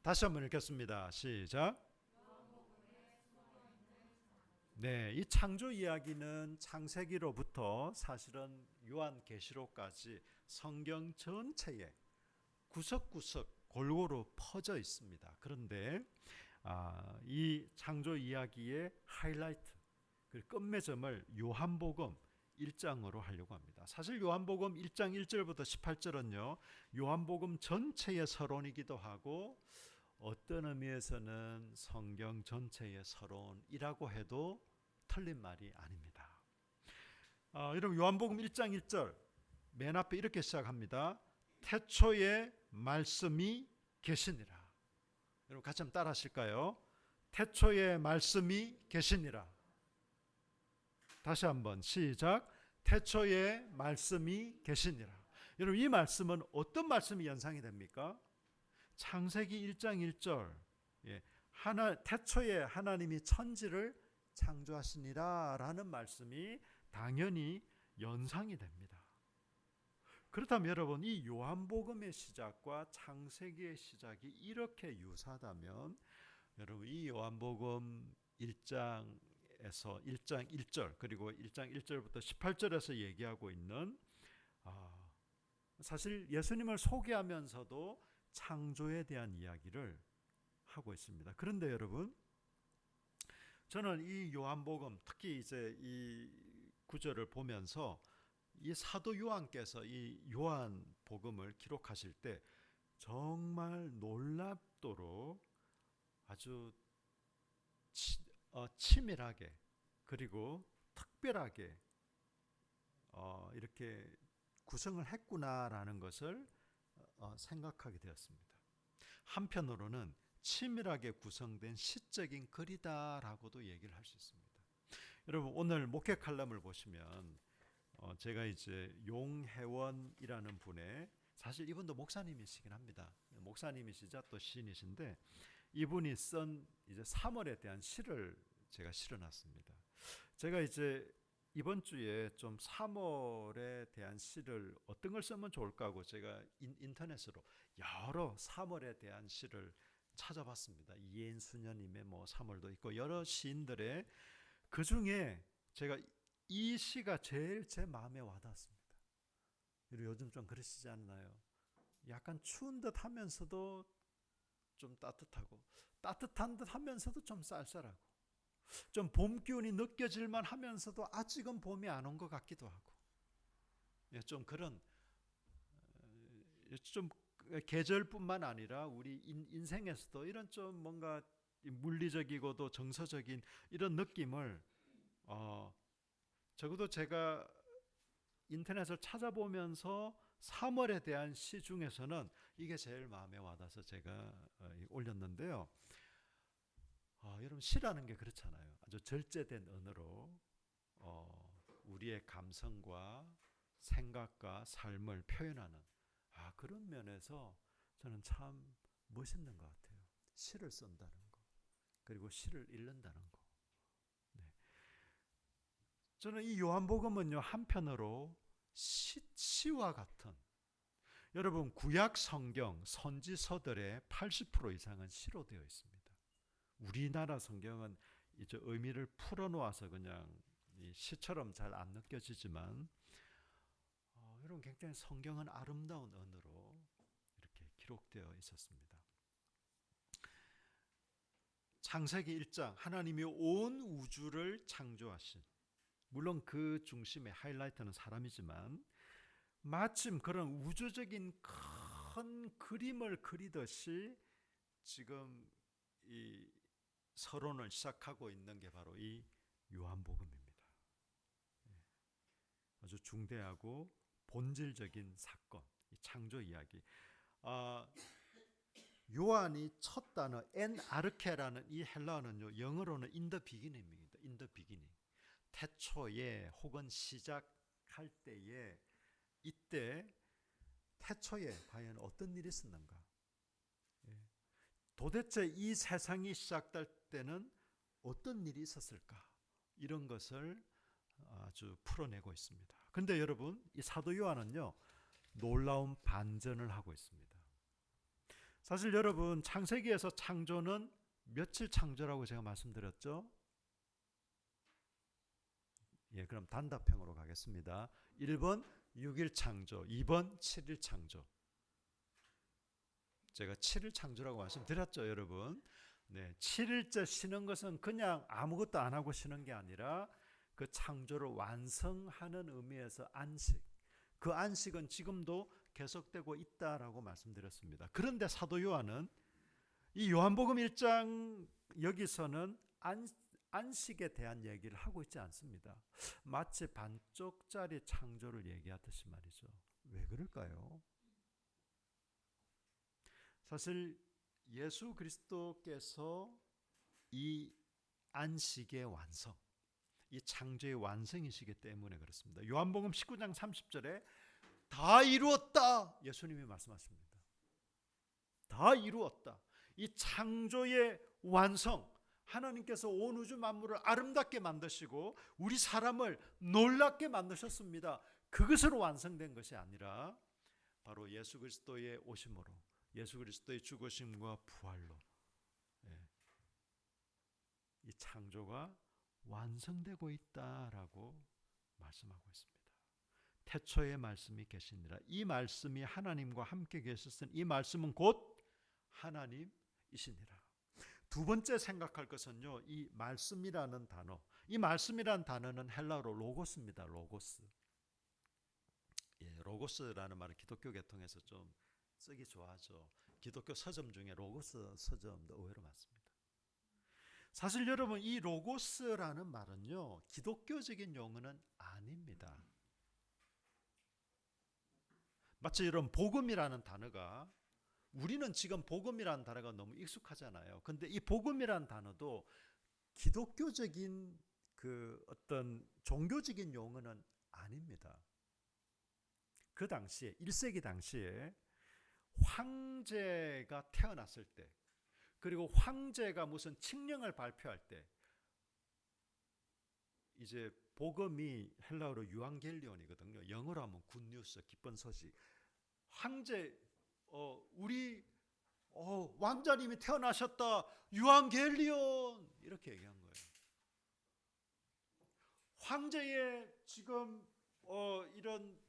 다시 한번 읽겠습니다. 시작. 네, 이 창조 이야기는 창세기로부터 사실은 요한계시록까지 성경 전체에 구석구석 골고루 퍼져 있습니다. 그런데 이 창조 이야기의 하이라이트, 그 끝맺음을 요한복음 1장으로 하려고 합니다. 사실 요한복음 1장 1절부터 18절은요, 요한복음 전체의 서론이기도 하고 어떤 의미에서는 성경 전체의 서론이라고 해도 틀린 말이 아닙니다. 여러분 요한복음 1장 1절 맨 앞에 이렇게 시작합니다. 태초에 말씀이 계시니라. 여러분 같이 한번 따라 하실까요? 태초에 말씀이 계시니라. 다시 한번 시작. 태초에 말씀이 계시니라. 여러분 이 말씀은 어떤 말씀이 연상이 됩니까? 창세기 1장 1절 태초에 하나님이 천지를 창조하시니라 라는 말씀이 당연히 연상이 됩니다. 그렇다면 여러분 이 요한복음의 시작과 창세기의 시작이 이렇게 유사하다면 여러분 이 요한복음 1장에서 1장 1절 그리고 1장 1절부터 18절에서 얘기하고 있는 사실 예수님을 소개하면서도 창조에 대한 이야기를 하고 있습니다. 그런데 여러분 저는 이 요한복음 특히 이제 이 구절을 보면서 이 사도 요한께서 이 요한복음을 기록하실 때 정말 놀랍도록 아주 치밀하게 그리고 특별하게 이렇게 구성을 했구나라는 것을 생각하게 되었습니다. 한편으로는 치밀하게 구성된 시적인 글이다라고도 얘기를 할 수 있습니다. 여러분 오늘 목회 칼럼을 보시면 제가 이제 용혜원이라는 분의 사실 이분도 목사님이시긴 합니다. 목사님이시자 또 시인이신데 이분이 쓴 이제 3월에 대한 시를 제가 실어놨습니다. 제가 이제 이번 주에 좀 3월에 대한 시를 어떤 걸 쓰면 좋을까 하고 제가 인터넷으로 여러 3월에 대한 시를 찾아봤습니다. 이혜인 수녀님의 뭐 3월도 있고 여러 시인들의 그 중에 제가 이 시가 제일 제 마음에 와닿았습니다. 요즘 좀 그러시지 않나요? 약간 추운 듯 하면서도 좀 따뜻하고 따뜻한 듯 하면서도 좀 쌀쌀하고 좀 봄 기운이 느껴질만 하면서도 아직은 봄이 안 온 것 같기도 하고 좀 그런 좀 계절뿐만 아니라 우리 인생에서도 이런 좀 뭔가 물리적이고도 정서적인 이런 느낌을 적어도 제가 인터넷을 찾아보면서 3월에 대한 시 중에서는 이게 제일 마음에 와닿아서 제가 올렸는데요. 여러분 시라는 게 그렇잖아요. 아주 절제된 언어로 우리의 감성과 생각과 삶을 표현하는 그런 면에서 저는 참 멋있는 것 같아요. 시를 쓴다는 거 그리고 시를 읽는다는 거. 네. 저는 이 요한복음은요 한편으로 시와 같은 여러분 구약 성경 선지서들의 80% 이상은 시로 되어 있습니다. 우리나라 성경은 이제 의미를 풀어놓아서 그냥 시처럼 잘 안 느껴지지만 여러분 굉장히 성경은 아름다운 언어로 이렇게 기록되어 있었습니다. 창세기 1장 하나님이 온 우주를 창조하신 물론 그 중심의 하이라이트는 사람이지만 마침 그런 우주적인 큰 그림을 그리듯이 지금 이 서론을 시작하고 있는 게 바로 이 요한복음입니다. 아주 중대하고 본질적인 사건, 이 창조 이야기. 요한이 첫 단어 엔아르케라는 이 헬라어는요 영어로는 in the beginning입니다. in the beginning. 태초에 혹은 시작할 때에 이때 태초에 과연 어떤 일이 있었는가? 도대체 이 세상이 시작될 때는 어떤 일이 있었을까? 이런 것을 아주 풀어내고 있습니다. 그런데 여러분 이 사도 요한은요 놀라운 반전을 하고 있습니다. 사실 여러분, 창세기에서 창조는 며칠 창조라고 제가 말씀드렸죠? 예, 그럼 단답형으로 가겠습니다. 1번 6일 창조, 2번 7일 창조. 제가 7일 창조라고 말씀드렸죠, 여러분. 네, 7일째 쉬는 것은 그냥 아무것도 안 하고 쉬는 게 아니라 그 창조를 완성하는 의미에서 안식. 그 안식은 지금도 계속되고 있다라고 말씀드렸습니다. 그런데 사도 요한은 이 요한복음 1장 여기서는 안식에 대한 얘기를 하고 있지 않습니다. 마치 반쪽짜리 창조를 얘기하듯이 말이죠. 왜 그럴까요? 사실 예수 그리스도께서 이 안식의 완성, 이 창조의 완성이시기 때문에 그렇습니다. 요한복음 19장 30절에 다 이루었다, 예수님이 말씀하십니다. 다 이루었다. 이 창조의 완성, 하나님께서 온 우주 만물을 아름답게 만드시고 우리 사람을 놀랍게 만드셨습니다. 그것으로 완성된 것이 아니라 바로 예수 그리스도의 오심으로, 예수 그리스도의 죽으심과 부활로 이 창조가 완성되고 있다라고 말씀하고 있습니다. 태초에 말씀이 계시니라. 이 말씀이 하나님과 함께 계셨으니 이 말씀은 곧 하나님이시니라. 두 번째 생각할 것은요, 이 말씀이라는 단어. 이 말씀이라는 단어는 헬라어로 로고스입니다. 로고스. 예, 로고스라는 말은 기독교 계통에서 좀 쓰기 좋아하죠. 기독교 서점 중에 로고스 서점도 의외로 많습니다. 사실 여러분, 이 로고스라는 말은요, 기독교적인 용어는 아닙니다. 마치 이런 복음이라는 단어가, 우리는 지금 복음이라는 단어가 너무 익숙하잖아요. 근데 이 복음이라는 단어도 기독교적인 그 어떤 종교적인 용어는 아닙니다. 그 당시에 1세기 당시에 황제가 태어났을 때, 그리고 황제가 무슨 칙령을 발표할 때, 이제 복음이 헬라어로 유앙겔리온이거든요. 영어로 하면 굿뉴스, 기쁜 소식. 황제, 우리 왕자님이 태어나셨다, 유앙겔리온, 이렇게 얘기한 거예요. 황제의 지금 이런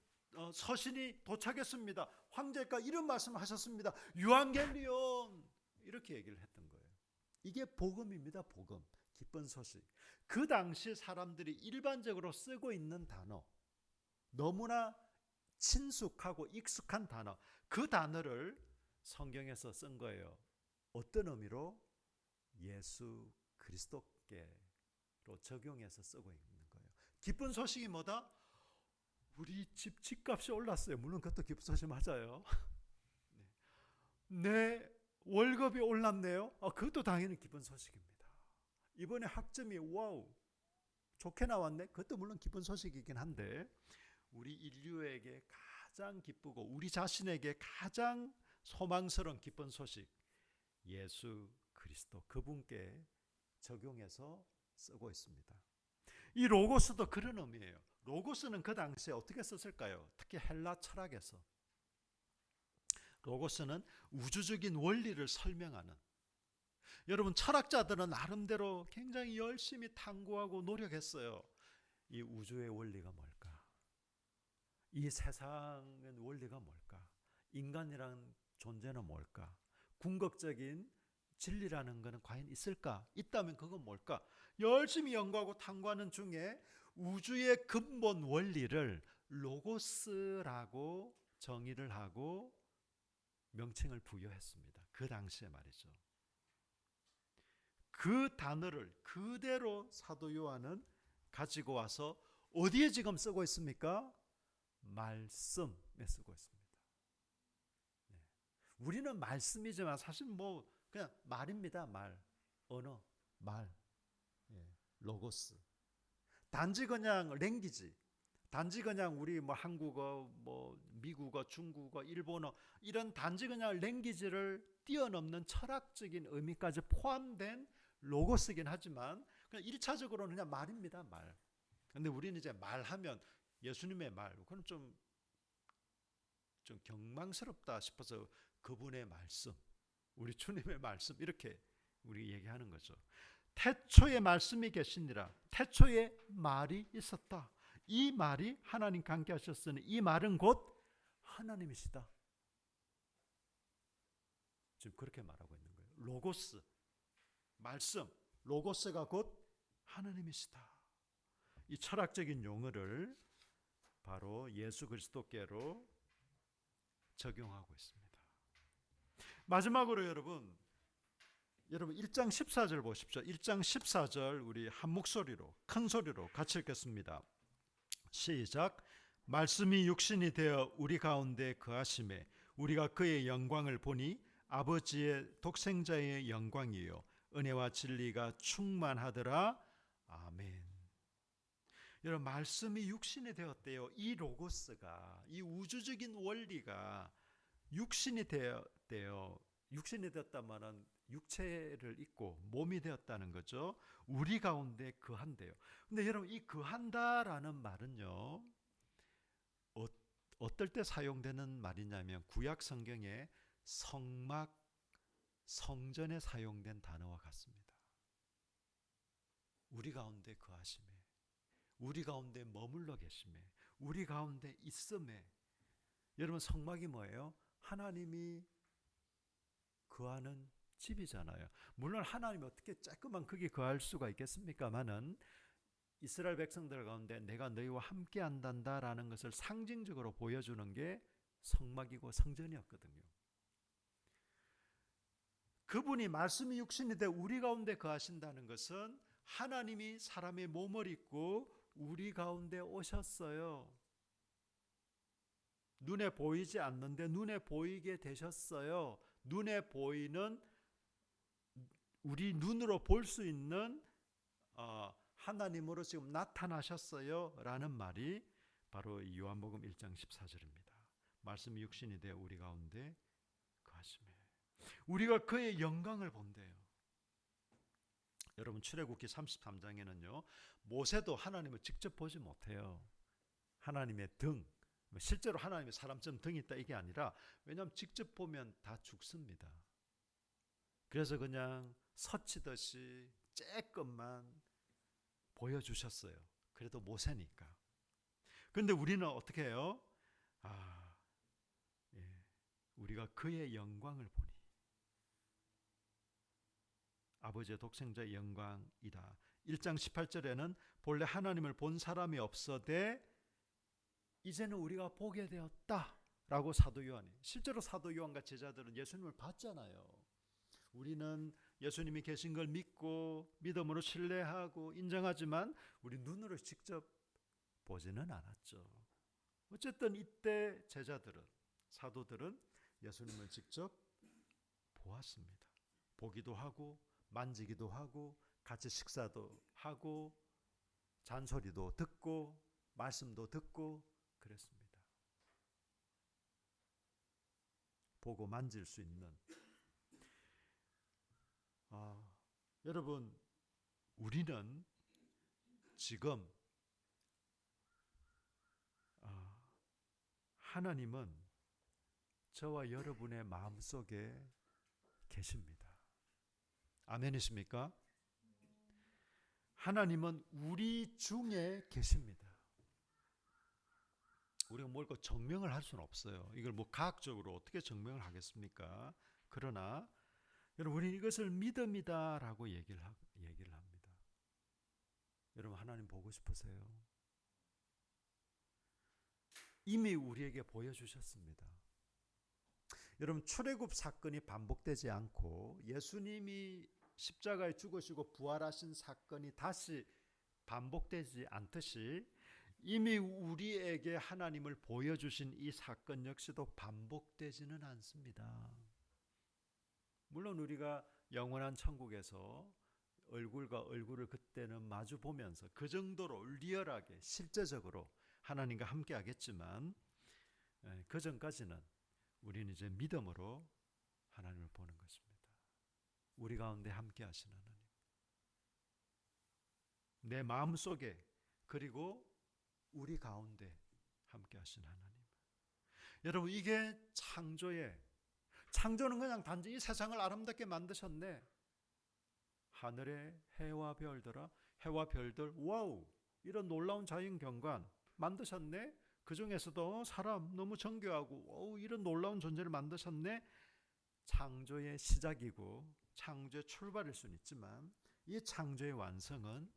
서신이 도착했습니다. 황제가 이런 말씀을 하셨습니다. 유앙겔리온, 이렇게 얘기를 했던 거예요. 이게 복음입니다. 복음, 기쁜 소식. 그 당시 사람들이 일반적으로 쓰고 있는 단어, 너무나 친숙하고 익숙한 단어, 그 단어를 성경에서 쓴 거예요. 어떤 의미로? 예수 그리스도께로 적용해서 쓰고 있는 거예요. 기쁜 소식이 뭐다? 우리 집값이 올랐어요. 물론 그것도 기쁜 소식 맞아요. 내 월급이 올랐네요. 그것도 당연히 기쁜 소식입니다. 이번에 학점이 와우 좋게 나왔네. 그것도 물론 기쁜 소식이긴 한데, 우리 인류에게 가장 기쁘고 우리 자신에게 가장 소망스러운 기쁜 소식, 예수 그리스도, 그분께 적용해서 쓰고 있습니다. 이 로고스도 그런 의미예요. 로고스는 그 당시에 어떻게 썼을까요? 특히 헬라 철학에서 로고스는 우주적인 원리를 설명하는, 여러분 철학자들은 나름대로 굉장히 열심히 탐구하고 노력했어요. 이 우주의 원리가 뭘까? 이 세상의 원리가 뭘까? 인간이란 존재는 뭘까? 궁극적인 진리라는 것은 과연 있을까? 있다면 그건 뭘까? 열심히 연구하고 탐구하는 중에 우주의 근본 원리를 로고스라고 정의를 하고 명칭을 부여했습니다. 그 당시에 말이죠. 그 단어를 그대로 사도 요한은 가지고 와서 어디에 지금 쓰고 있습니까? 말씀에 쓰고 있습니다. 네. 우리는 말씀이지만 사실 뭐 그냥 말입니다. 말, 언어, 말, 로고스. 단지 그냥 랭귀지, 단지 그냥 우리 뭐 한국어, 뭐 미국어, 중국어, 일본어, 이런 단지 그냥 랭귀지를 뛰어넘는 철학적인 의미까지 포함된 로고스긴 하지만 그냥 1차적으로는 그냥 말입니다. 말. 근데 우리는 이제 말하면 예수님의 말, 그건 좀 경망스럽다 싶어서 그분의 말씀, 우리 주님의 말씀 이렇게 우리 얘기하는 거죠. 태초에 말씀이 계시니라. 태초에 말이 있었다. 이 말이 하나님과 함께 하셨으니 이 말은 곧 하나님이시다. 지금 그렇게 말하고 있는 거예요. 로고스, 말씀, 로고스가 곧 하나님이시다. 이 철학적인 용어를 바로 예수 그리스도께로 적용하고 있습니다. 마지막으로 여러분 1장 14절 보십시오. 1장 14절 우리 한 목소리로 큰 소리로 같이 읽겠습니다. 시작. 말씀이 육신이 되어 우리 가운데 거하심에 우리가 그의 영광을 보니 아버지의 독생자의 영광이요 은혜와 진리가 충만하더라. 아멘. 여러분 말씀이 육신이 되었대요. 이 로고스가, 이 우주적인 원리가 육신이 되었대요. 육신이 되었다면은 육체를 입고 몸이 되었다는 거죠. 우리 가운데 거한대요. 근데 여러분 이 거한다라는 말은요, 어떨 때 사용되는 말이냐면 구약 성경에 성막, 성전에 사용된 단어와 같습니다. 우리 가운데 거하심에, 우리 가운데 머물러 계심에, 우리 가운데 있음에. 여러분 성막이 뭐예요? 하나님이 거하는 집이잖아요. 물론 하나님이 어떻게 조그만 거기 거할 수가 있겠습니까마는 이스라엘 백성들 가운데 내가 너희와 함께 한단다라는 것을 상징적으로 보여주는 게 성막이고 성전이었거든요. 그분이 말씀이 육신이 돼 우리 가운데 거하신다는 것은 하나님이 사람의 몸을 입고 우리 가운데 오셨어요. 눈에 보이지 않는데 눈에 보이게 되셨어요. 눈에 보이는, 우리 눈으로 볼 수 있는 하나님으로 지금 나타나셨어요 라는 말이 바로 요한복음 1장 14절입니다. 말씀이 육신이 되어 우리 가운데 거하심에 우리가 그의 영광을 본대요. 여러분 출애굽기 33장에는요 모세도 하나님을 직접 보지 못해요. 하나님의 등, 실제로 하나님의 사람처럼 등이 있다 이게 아니라, 왜냐하면 직접 보면 다 죽습니다. 그래서 그냥 서치듯이 쬐끔만 보여주셨어요. 그래도 모세니까. 그런데 우리는 어떻게 해요? 우리가 그의 영광을 보니 아버지의 독생자의 영광이다. 1장 18절에는 본래 하나님을 본 사람이 없어되 이제는 우리가 보게 되었다라고 사도 요한이, 실제로 사도 요한과 제자들은 예수님을 봤잖아요. 우리는 예수님이 계신 걸 믿고 믿음으로 신뢰하고 인정하지만 우리 눈으로 직접 보지는 않았죠. 어쨌든 이때 제자들은, 사도들은 예수님을 직접 보았습니다. 보기도 하고 만지기도 하고 같이 식사도 하고 잔소리도 듣고 말씀도 듣고 그랬습니다. 보고 만질 수 있는. 여러분 우리는 지금 하나님은 저와 여러분의 마음속에 계십니다. 아멘이십니까? 하나님은 우리 중에 계십니다. 우리가 뭘 증명을 할 수는 없어요. 이걸 뭐 과학적으로 어떻게 증명을 하겠습니까? 그러나 여러분 우리는 이것을 믿음이다라고 얘기를 합니다. 여러분 하나님 보고 싶으세요? 이미 우리에게 보여주셨습니다. 여러분 출애굽 사건이 반복되지 않고 예수님이 십자가에 죽으시고 부활하신 사건이 다시 반복되지 않듯이 이미 우리에게 하나님을 보여주신 이 사건 역시도 반복되지는 않습니다. 물론 우리가 영원한 천국에서 얼굴과 얼굴을 그때는 마주 보면서 그 정도로 리얼하게 실제적으로 하나님과 함께 하겠지만 그 전까지는 우리는 이제 믿음으로 하나님을 보는 것입니다. 우리 가운데 함께 하신 하나님, 내 마음속에 그리고 우리 가운데 함께 하신 하나님. 여러분 이게 창조의 창조는 그냥 단지 이 세상을 아름답게 만드셨네. 하늘의 해와 별들아, 해와 별들, 와우, 이런 놀라운 자연 경관 만드셨네. 그 중에서도 사람 너무 정교하고, 와우, 이런 놀라운 존재를 만드셨네. 창조의 시작이고 창조의 출발일 수는 있지만, 이 창조의 완성은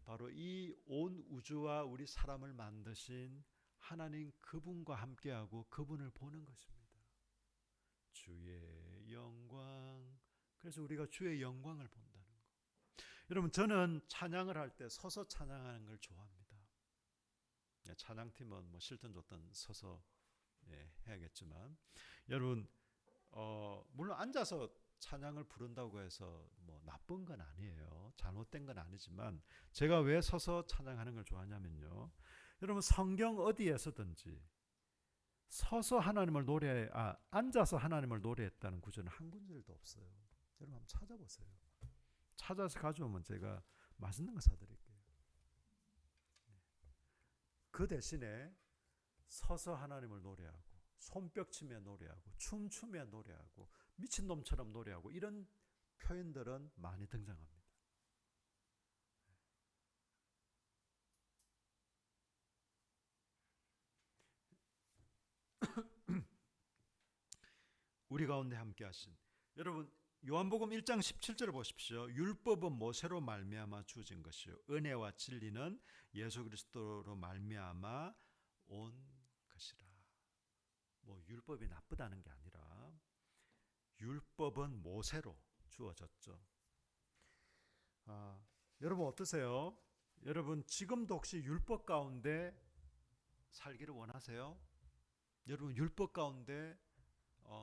바로 이 온 우주와 우리 사람을 만드신 하나님 그분과 함께하고 그분을 보는 것입니다. 주의 영광. 그래서 우리가 주의 영광을 본다는 거. 여러분, 저는 찬양을 할 때 서서 찬양하는 걸 좋아합니다. 찬양팀은 뭐 싫든 좋든 서서 해야겠지만, 여러분, 물론 앉아서 찬양을 부른다고 해서 뭐 나쁜 건 아니에요. 잘못된 건 아니지만, 제가 왜 서서 찬양하는 걸 좋아하냐면요, 여러분, 성경 어디에서든지 서서 하나님을 앉아서 하나님을 노래했다는 구절은 한 군절도 없어요. 여러분 한번 찾아보세요. 찾아서 가져오면 제가 맛있는 거 사드릴게요. 그 대신에 서서 하나님을 노래하고, 손뼉치며 노래하고, 춤추며 노래하고, 미친놈처럼 노래하고, 이런 표현들은 많이 등장합니다. 우리 가운데 함께 하신 여러분, 요한복음 1장 17절을 보십시오. 율법은 모세로 말미암아 주어진 것이요 은혜와 진리는 예수 그리스도로 말미암아 온 것이라. 뭐 율법이 나쁘다는 게 아니라 율법은 모세로 주어졌죠. 여러분 어떠세요? 여러분 지금도 혹시 율법 가운데 살기를 원하세요? 여러분 율법 가운데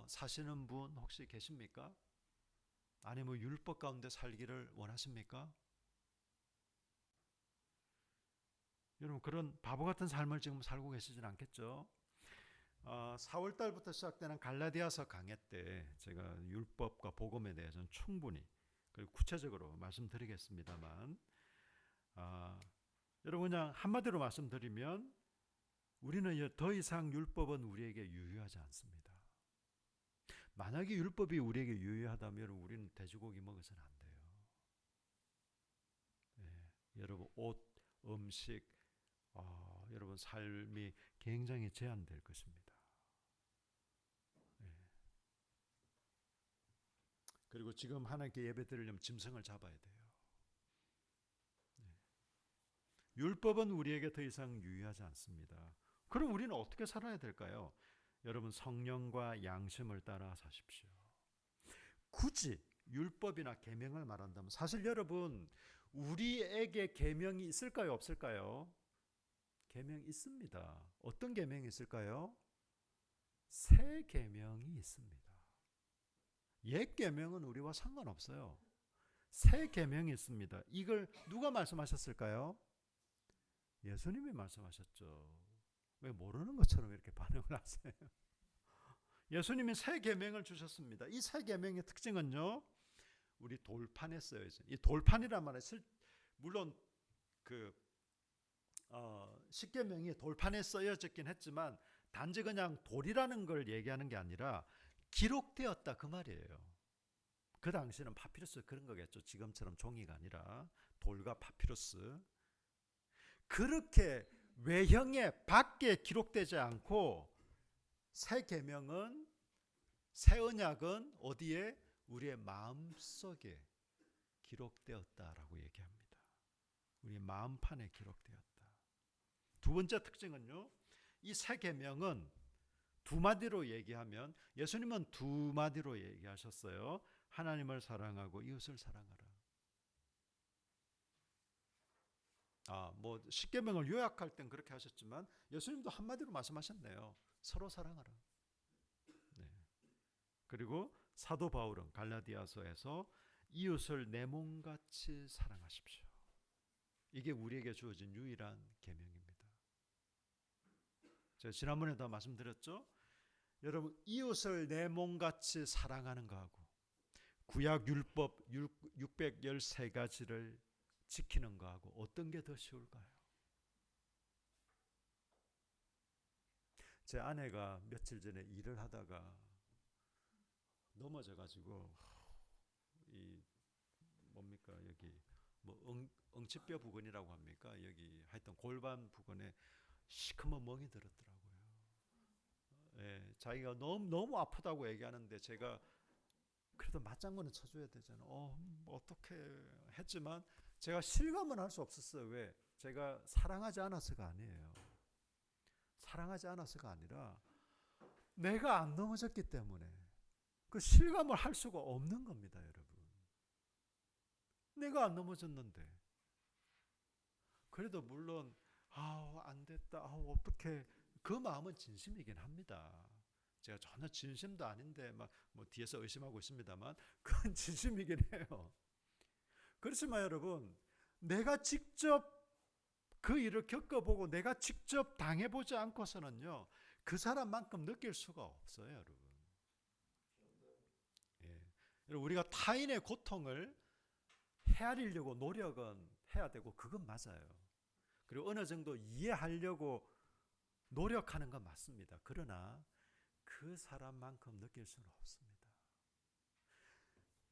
사시는 분 혹시 계십니까? 아니면 율법 가운데 살기를 원하십니까? 여러분 그런 바보 같은 삶을 지금 살고 계시진 않겠죠? 4월 달부터 시작되는 갈라디아서 강해 때 제가 율법과 복음에 대해서는 충분히 그리고 구체적으로 말씀드리겠습니다만, 여러분 그냥 한마디로 말씀드리면 우리는 더 이상 율법은 우리에게 유효하지 않습니다. 만약에 율법이 우리에게 유효하다면 우리는 돼지고기 먹어서는 안 돼요. 여러분 옷, 음식, 여러분 삶이 굉장히 제한될 것입니다. 그리고 지금 하나님께 예배 드리려면 짐승을 잡아야 돼요. 율법은 우리에게 더 이상 유효하지 않습니다. 그럼 우리는 어떻게 살아야 될까요? 여러분 성령과 양심을 따라 사십시오. 굳이 율법이나 계명을 말한다면 사실 여러분 우리에게 계명이 있을까요? 없을까요? 계명이 있습니다. 어떤 계명이 있을까요? 새 계명이 있습니다. 옛 계명은 우리와 상관없어요. 새 계명이 있습니다. 이걸 누가 말씀하셨을까요? 예수님이 말씀하셨죠. 왜 모르는 것처럼 이렇게 반응을 하세요? 예수님이 새 계명을 주셨습니다. 이 새 계명의 특징은요, 우리 돌판에 쓰여져. 이 돌판이란 말은 물론 그 십계명이 돌판에 쓰여졌긴 했지만 단지 그냥 돌이라는 걸 얘기하는 게 아니라 기록되었다 그 말이에요. 그 당시는 파피루스 그런 거겠죠. 지금처럼 종이가 아니라 돌과 파피루스. 그렇게 외형에 밖에 기록되지 않고 새 계명은, 새 언약은 어디에? 우리의 마음속에 기록되었다라고 얘기합니다. 우리의 마음판에 기록되었다. 두 번째 특징은요, 이 새 계명은 두 마디로 얘기하면, 예수님은 두 마디로 얘기하셨어요. 하나님을 사랑하고 이웃을 사랑하라. 뭐 십계명을 요약할 땐 그렇게 하셨지만 예수님도 한마디로 말씀하셨네요. 서로 사랑하라. 네. 그리고 사도 바울은 갈라디아서에서 이웃을 내 몸같이 사랑하십시오. 이게 우리에게 주어진 유일한 계명입니다. 제가 지난번에도 말씀드렸죠. 여러분 이웃을 내 몸같이 사랑하는 거하고 구약 율법 613가지를 지키는 거하고 어떤 게 더 쉬울까요? 제 아내가 며칠 전에 일을 하다가 넘어져 가지고 이 뭡니까 여기 뭐 엉치뼈 부근이라고 합니까? 여기 하여튼 골반 부근에 시커먼 멍이 들었더라고요. 예, 자기가 너무 아프다고 얘기하는데 제가 그래도 맞장구는 쳐줘야 되잖아. 어떻게 했지만 제가 실감은 할 수 없었어요. 왜? 제가 사랑하지 않아서가 아니에요. 사랑하지 않아서가 아니라 내가 안 넘어졌기 때문에 그 실감을 할 수가 없는 겁니다, 여러분. 내가 안 넘어졌는데. 그래도 물론 안 됐다. 어떻게 그 마음은 진심이긴 합니다. 제가 전혀 진심도 아닌데 막 뭐 뒤에서 의심하고 있습니다만 그건 진심이긴 해요. 그렇지만 여러분, 내가 직접 그 일을 겪어보고 내가 직접 당해보지 않고서는요, 그 사람만큼 느낄 수가 없어요, 여러분. 예. 우리가 타인의 고통을 헤아리려고 노력은 해야 되고 그건 맞아요. 그리고 어느 정도 이해하려고 노력하는 건 맞습니다. 그러나 그 사람만큼 느낄 수는 없습니다.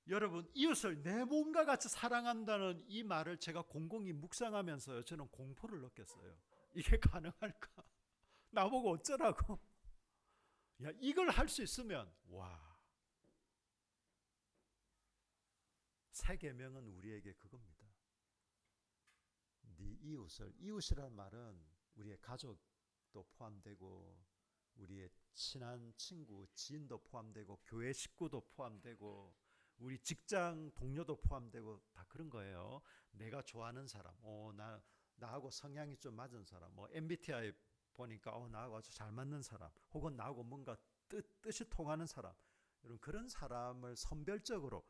여러분, 이웃을 내 몸과 같이 사랑한다는 이 말을 제가 곰곰이 묵상하면서요, 저는 공포를 느꼈어요. 이게 가능할까? 나보고 어쩌라고? 야, 이걸 할 수 있으면 와, 새 계명은 우리에게 그겁니다. 네 이웃이란 말은 우리의 가족도 포함되고 우리의 친한 친구, 지인도 포함되고 교회 식구도 포함되고 우리 직장 동료도 포함되고 다 그런 거예요. 내가 좋아하는 사람, 나하고 성향이 좀 맞은 사람, 뭐 MBTI 보니까 나하고 아주 잘 맞는 사람, 혹은 나하고 뭔가 뜻이 통하는 사람, 여러분 그런 사람을 선별적으로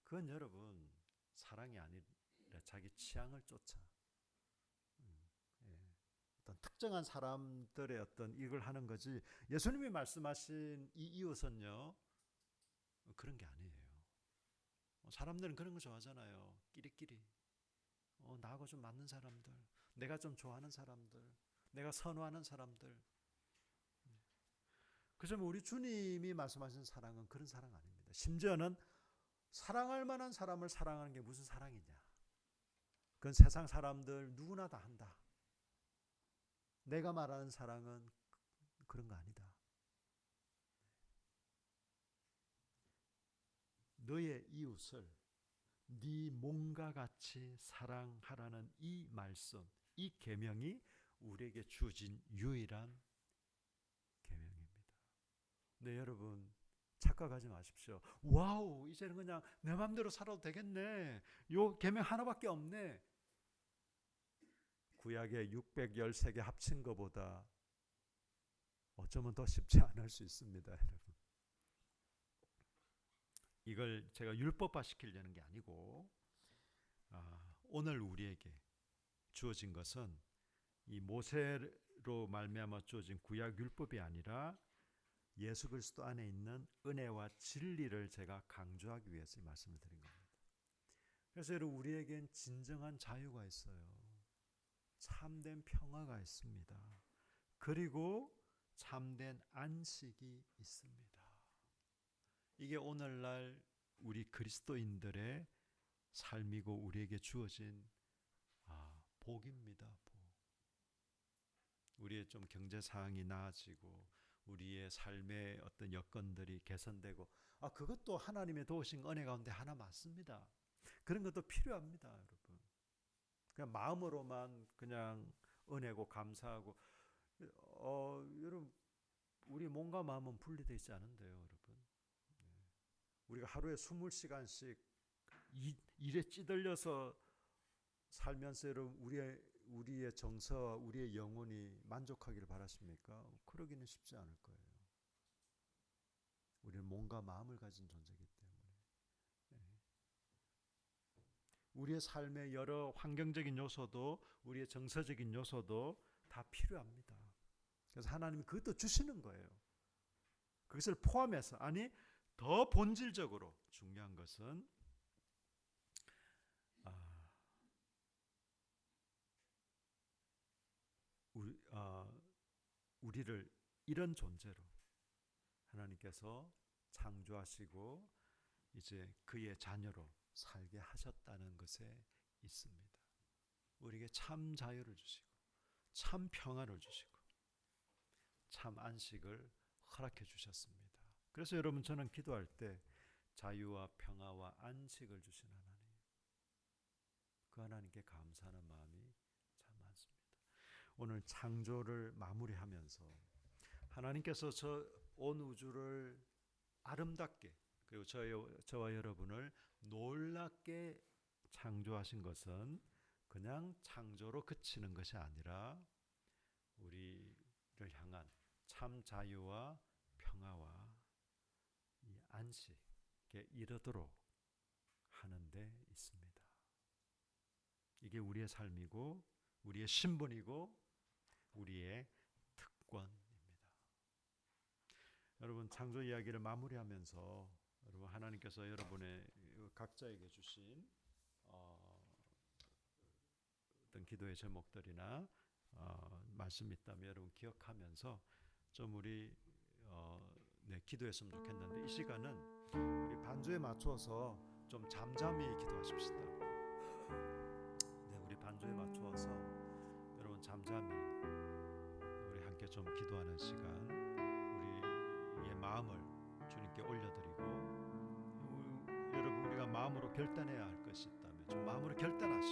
그건 여러분 사랑이 아니라 자기 취향을 쫓아 예, 어떤 특정한 사람들의 어떤 이걸 하는 거지. 예수님이 말씀하신 이 이웃은요 그런 게 아니에요. 사람들은 그런 거 좋아하잖아요. 끼리끼리 나하고 좀 맞는 사람들, 내가 좀 좋아하는 사람들, 내가 선호하는 사람들. 그래서 우리 주님이 말씀하신 사랑은 그런 사랑 아닙니다. 심지어는 사랑할 만한 사람을 사랑하는 게 무슨 사랑이냐? 그건 세상 사람들 누구나 다 한다. 내가 말하는 사랑은 그런 거 아니다. 너의 이웃을 네 몸과 같이 사랑하라는 이 말씀, 이 계명이 우리에게 주어진 유일한 계명입니다. 네, 여러분 착각하지 마십시오. 와우, 이제는 그냥 내 마음대로 살아도 되겠네. 요 계명 하나밖에 없네. 구약의 613개 합친 것보다 어쩌면 더 쉽지 않을 수 있습니다, 여러분. 이걸 제가 율법화 시키려는 게 아니고 오늘 우리에게 주어진 것은 이 모세로 말미암아 주어진 구약 율법이 아니라 예수 그리스도 안에 있는 은혜와 진리를 제가 강조하기 위해서 이 말씀을 드린 겁니다. 그래서 여러분 우리에겐 진정한 자유가 있어요. 참된 평화가 있습니다. 그리고 참된 안식이 있습니다. 이게 오늘날 우리 그리스도인들의 삶이고 우리에게 주어진 복입니다. 복. 우리의 좀 경제 상황이 나아지고 우리의 삶의 어떤 여건들이 개선되고 그것도 하나님의 도우신 은혜 가운데 하나 맞습니다. 그런 것도 필요합니다, 여러분. 그냥 마음으로만 그냥 은혜고 감사하고 여러분 우리 몸과 마음은 분리되어 있지 않은데요, 여러분. 우리가 하루에 20시간씩 일에 찌들려서 살면서 여러분 우리의 정서와 우리의 영혼이 만족하기를 바라십니까? 그러기는 쉽지 않을 거예요. 우리는 몸과 마음을 가진 존재이기 때문에 우리의 삶의 여러 환경적인 요소도 우리의 정서적인 요소도 다 필요합니다. 그래서 하나님이 그것도 주시는 거예요. 그것을 포함해서 더 본질적으로 중요한 것은 우리를 이런 존재로 하나님께서 창조하시고 이제 그의 자녀로 살게 하셨다는 것에 있습니다. 우리에게 참 자유를 주시고 참 평화를 주시고 참 안식을 허락해 주셨습니다. 그래서 여러분, 저는 기도할 때 자유와 평화와 안식을 주신 하나님, 그 하나님께 감사하는 마음이 참 많습니다. 오늘 창조를 마무리하면서 하나님께서 저 온 우주를 아름답게, 그리고 저와 여러분을 놀랍게 창조하신 것은 그냥 창조로 그치는 것이 아니라 우리를 향한 참 자유와 평화와 이 안식에 이르도록 하는 데 있습니다. 이게 우리의 삶이고 우리의 신분이고 우리의 특권입니다. 여러분, 창조 이야기를 마무리하면서 여러분, 하나님께서 여러분의 각자에게 주신 어떤 기도의 제목들이나 말씀이 있다면 여러분 기억하면서 좀 우리 기도했으면 좋겠는데, 이 시간은 우리 반주에 맞춰서 좀 잠잠히 기도하십시다. 네, 우리 반주에 맞추어서 여러분 잠잠히 우리 함께 좀 기도하는 시간, 우리의 마음을 주님께 올려드리고, 여러분, 우리가 마음으로 결단해야 할 것이 있다면 좀 마음으로 결단하시고